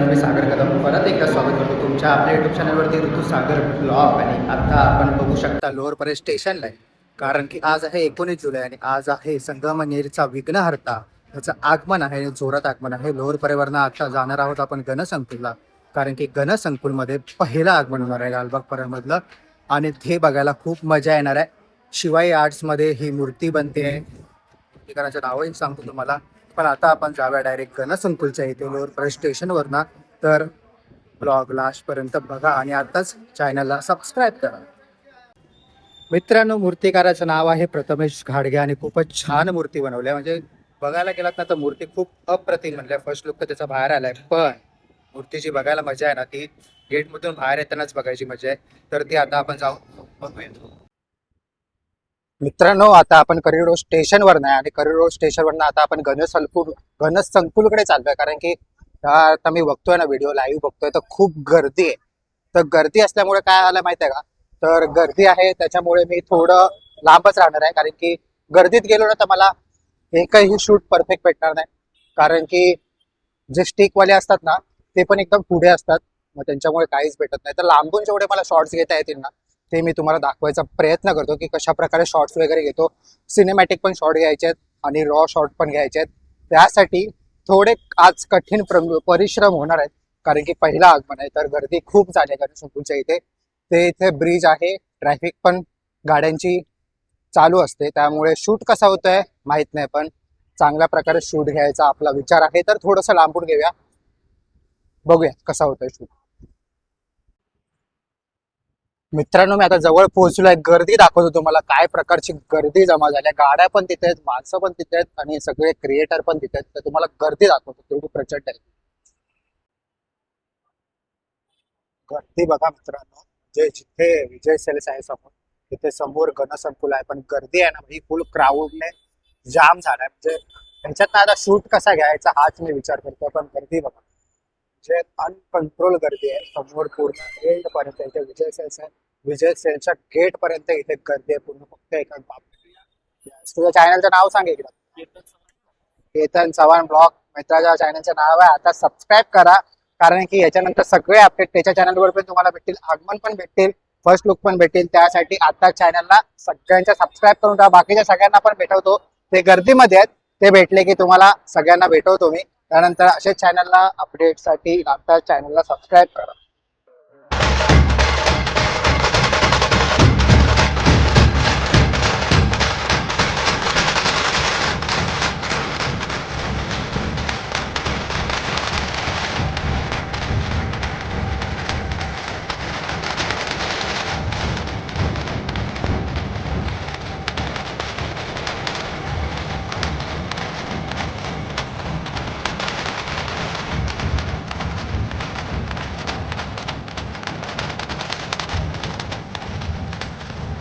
मी सागर कदम परत एकदा स्वागत करतो तुमच्या आपल्या यूट्यूब चॅनलवरती ऋतुसागर ब्लॉग. आणि आता आपण बघू शकता लोअर परेल स्टेशनला आहे, कारण की आज आहे 19 जुलै आणि आज आहे संगमनेरचा विघ्नहर्ता त्याचं आगमन आहे, जोरात आगमन आहे. लोअर परेवरनं आता जाणार आहोत आपण गणसंकुलला, कारण की गणसंकुलमध्ये पहिलं आगमन होणार आहे लालबाग परळमधलं आणि ते बघायला खूप मजा येणार आहे. शिवाई आर्ट्समध्ये ही मूर्ती बनते आहे, ठिकाणाचं नावही सांगतो तुम्हाला. पण आता आपण जाऊया डायरेक्ट गणसंकुलच्या इथे लोअर परेल स्टेशनवरनं. तर ब्लॉग लास्टपर्यंत बघा आणि आताच चॅनलला सबस्क्राईब करा. मित्रांनो, मूर्तिकाराचं नाव आहे प्रथमेश घाडगे आणि खूपच छान मूर्ती बनवली आहे. म्हणजे बघायला गेलात ना तर मूर्ती खूप अप्रतिम म्हणजे फर्स्ट लुक तर त्याचा बाहेर आलाय, पण मूर्तीची बघायला मजा आहे ना ती गेटमधून बाहेर येतानाच बघायची मजा आहे. तर ती आता आपण जाऊन बघूया. मित्रांनो, आता आपण करी रोड स्टेशनवर नाही आणि करी रोड स्टेशनवरनं आता आपण गणसंकुलकडे चाललोय, कारण की आता मी बघतोय ना व्हिडिओ लाईव्ह बघतोय तर खूप गर्दी आहे. तर गर्दी असल्यामुळे काय आलं माहिती आहे का, तर गर्दी आहे त्याच्यामुळे मी थोडं लांबच राहणार आहे, कारण की गर्दीत गेलो ना तर मला एकही शूट परफेक्ट भेटणार नाही. कारण की जे स्टिकवाले असतात ना ते पण एकदम पुढे असतात, मग त्यांच्यामुळे काहीच भेटत नाही. तर लांबून जेवढे मला शॉर्ट्स घेता येतील ना ते मी तुम्हाला दाखवायचा प्रयत्न करतो की कशा प्रकारे शॉर्ट्स वगैरे घेतो. सिनेमॅटिक पण शॉर्ट घ्यायचे आहेत आणि रॉ शॉर्ट पण घ्यायचे आहेत. त्यासाठी थोडे आज कठीण परिश्रम होणार आहेत, कारण की पहिला आगमन आहे. तर गर्दी खूप झाली आहे गणेशोत्सवच्या इथे. ते इथे ब्रिज आहे, ट्रॅफिक पण गाड्यांची चालू असते, त्यामुळे शूट कसा होतोय माहित नाही, पण चांगल्या प्रकारे शूट घ्यायचा आपला विचार आहे. तर थोडंसं लांबून घेऊया, बघूया कसा होतोय शूट. मित्रांनो, मी आता जवळ पोहोचलोय. गर्दी दाखवतो तुम्हाला काय प्रकारची गर्दी जमा झाली आहे. गाड्या पण तिथे आहेत, माणसं पण तिथे आहेत आणि सगळे क्रिएटर पण तिथे आहेत. तर तुम्हाला गर्दी दाखवतो तेवढी प्रचंड आहे. गर्दी बघा मित्रांनो, जे जिथे विजय सेल्स आहे समोर तिथे समोर गणसंकुल आहे, पण गर्दी आहे ना ही फुल क्राऊडने जाम झालाय. म्हणजे त्यांच्यात आता शूट कसा घ्यायचा हाच मी विचार करतो, पण गर्दी बघा म्हणजे अनकंट्रोल गर्दी आहे. समोर पूर्ण एंड पर्यंत इथे विजय सेल्स आहे, विजय सेल्सच्या गेट पर्यंत इथे गर्दी आहे पूर्ण. फक्त एका बाप, तुझ्या चॅनलचं नाव सांग एकदा. केतन चव्हाण ब्लॉग मित्राच्या चॅनलचं नाव आहे. आता सबस्क्राईब करा, कारण की याच्यानंतर सगळे अपडेट त्याच्या चॅनलवर पण तुम्हाला भेटतील, आगमन पण भेटतील, फर्स्ट लुक पण भेटतील. त्यासाठी आता चॅनलला सगळ्यांच्या सबस्क्राईब करून टाका. बाकीच्या सगळ्यांना पण भेटवतो, ते गर्दीमध्ये आहेत, ते भेटले की तुम्हाला सगळ्यांना भेटवतो मी. त्यानंतर असेच चॅनलला अपडेटसाठी आता चॅनलला सबस्क्राईब करा.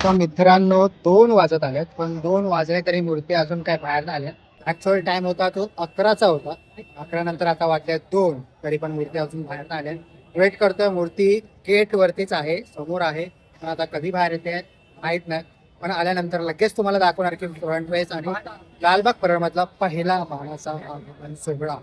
तर मित्रांनो, 2 वाजत आलेत, पण 2 वाजले तरी मूर्ती अजून काय बाहेर नाही आल्या. ऍक्च्युअल टाइम होता तो 11चा होता, 11 नंतर आता वाजले 2, तरी पण मूर्ती अजून बाहेर नाही आल्या. वेट करतोय, मूर्ती गेट वरतीच आहे, समोर आहे, पण आता कधी बाहेर येते माहित नाही. पण आल्यानंतर लगेच तुम्हाला दाखवणार की फ्रंट वेज आणि लालबाग परळ मधला पहिला मानाचा आगमन सोहळा.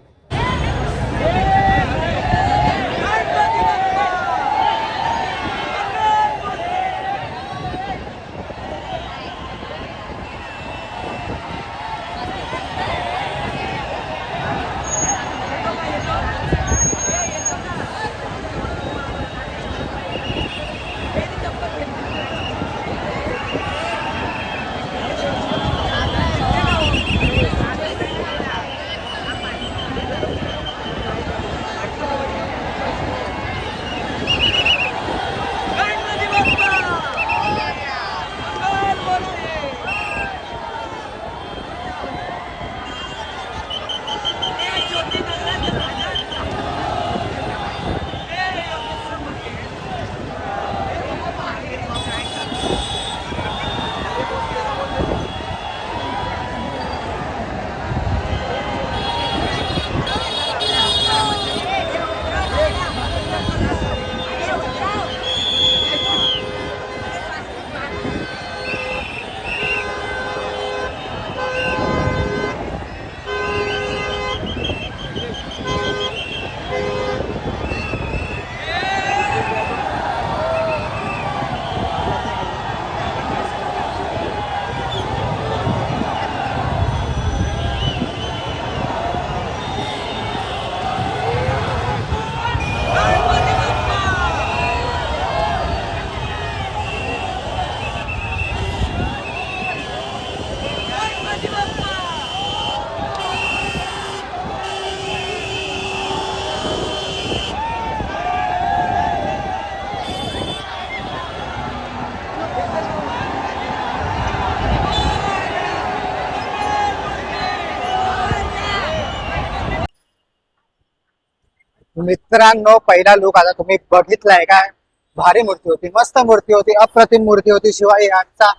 मित्रांनो, पहिला लुक आता तुम्ही बघितलाय काय? भारी मूर्ती होती, मस्त मूर्ती होती, अप्रतिम मूर्ती होती. शिवाय यांचा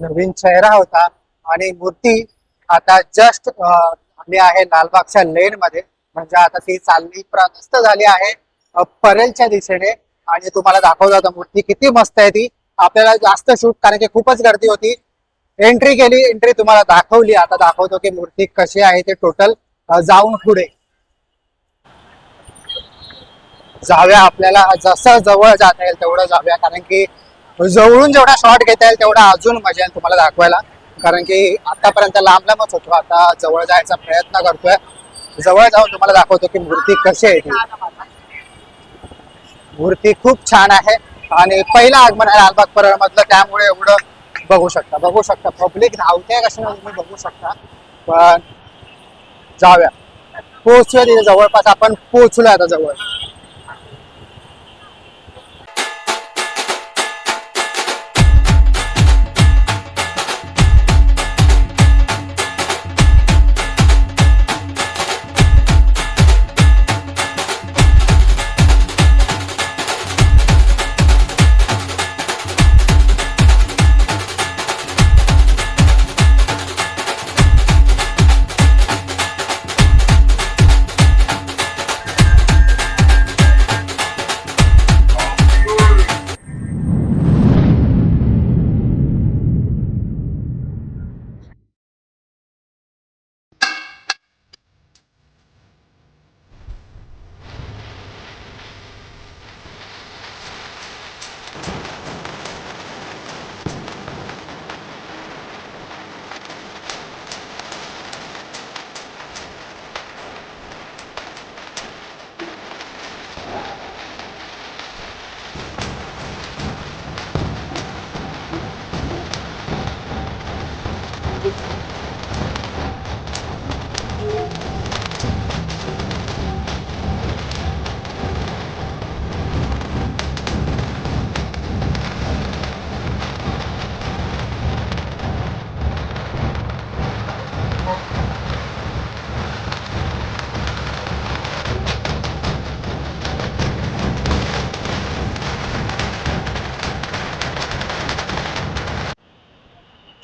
नवीन चेहरा होता आणि मूर्ती आता जस्ट आम्ही आहे लालबागच्या लेन मध्ये. म्हणजे आता ती चालणी प्रस्त झाली आहे परेलच्या दिशेने. आणि तुम्हाला दाखवलं होतं मूर्ती किती मस्त आहे ती. आपल्याला जास्त शूट कारण की खूपच गर्दी होती. एंट्री केली, एंट्री तुम्हाला दाखवली. आता दाखवतो की मूर्ती कशी आहे ते टोटल. जाऊन पुढे जाऊया, आपल्याला जसं जवळ जाता येईल तेवढं जाऊया, कारण की जवळून जेवढा शॉट घेता येईल तेवढा अजून मजा येईल तुम्हाला दाखवायला. कारण की आतापर्यंत लांब लांबच होतो, आता जवळ जायचा प्रयत्न करतोय. जवळ जाऊन तुम्हाला दाखवतो की मूर्ती कशी आहे ती. मूर्ती खूप छान आहे आणि पहिला आगमन आहे लालबाग परळ मधलं, त्यामुळे एवढं बघू शकता पब्लिक धावते कशी तुम्ही बघू शकता. पण जाऊया, पोहोचूया तिथे. जवळपास आपण पोहोचलोय आता जवळ.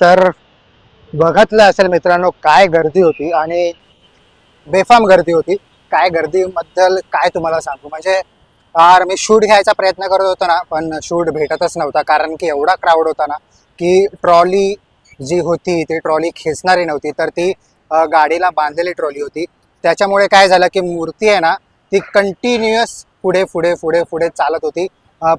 तर बघितलं असेल मित्रांनो काय गर्दी होती, आणि बेफाम गर्दी होती. काय गर्दीबद्दल काय तुम्हाला सांगू, म्हणजे यार मी शूट घ्यायचा प्रयत्न करत होतो ना, पण शूट भेटतच नव्हता. कारण की एवढा क्राऊड होता ना की ट्रॉली जी होती ती ट्रॉली खेचणारी नव्हती, तर ती गाडीला बांधलेली ट्रॉली होती. त्याच्यामुळे काय झालं की मूर्ती आहे ना ती कंटिन्युअस पुढे पुढे पुढे पुढे चालत होती.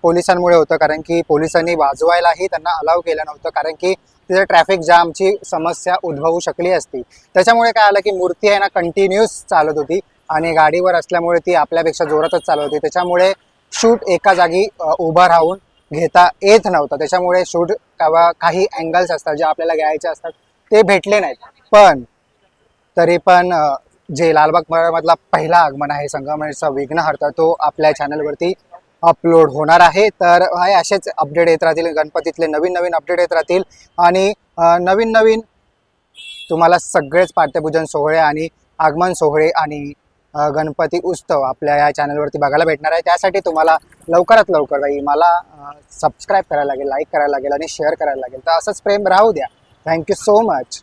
पोलिसांमुळे होतं, कारण की पोलिसांनी वाजवायलाही त्यांना अलाव केलं नव्हतं, कारण की तिथे ट्रॅफिक जामची समस्या उद्भवू शकली असती. त्याच्यामुळे काय आलं की मूर्ती आहे ना कंटिन्युअस चालत होती आणि गाडीवर असल्यामुळे ती आपल्यापेक्षा जोरातच चालत होती. त्याच्यामुळे शूट एका जागी उभा राहून घेता येत नव्हतं. त्याच्यामुळे शूट काही अँगल्स असतात जे आपल्याला घ्यायचे असतात ते भेटले नाहीत. पण तरी पण जे लालबाग मधला पहिला आगमन आहे संगमनेरचा विघ्नहर्ता, तो आपल्या चॅनलवरती अपलोड होणार आहे. तर हे असेच अपडेट येत राहतील, गणपतीतले नवीन नवीन अपडेट येत राहतील. आणि नवीन नवीन तुम्हाला सगळेच पाठ्यपूजन सोहळे आणि आगमन सोहळे आणि गणपती उत्सव आपल्या या चॅनलवरती बघायला भेटणार आहे. त्यासाठी तुम्हाला लवकरात लवकर मला सबस्क्राईब करायला लागेल, लाईक करायला लागेल आणि शेअर करायला लागेल. तर असंच प्रेम राहू द्या. Thank you so much.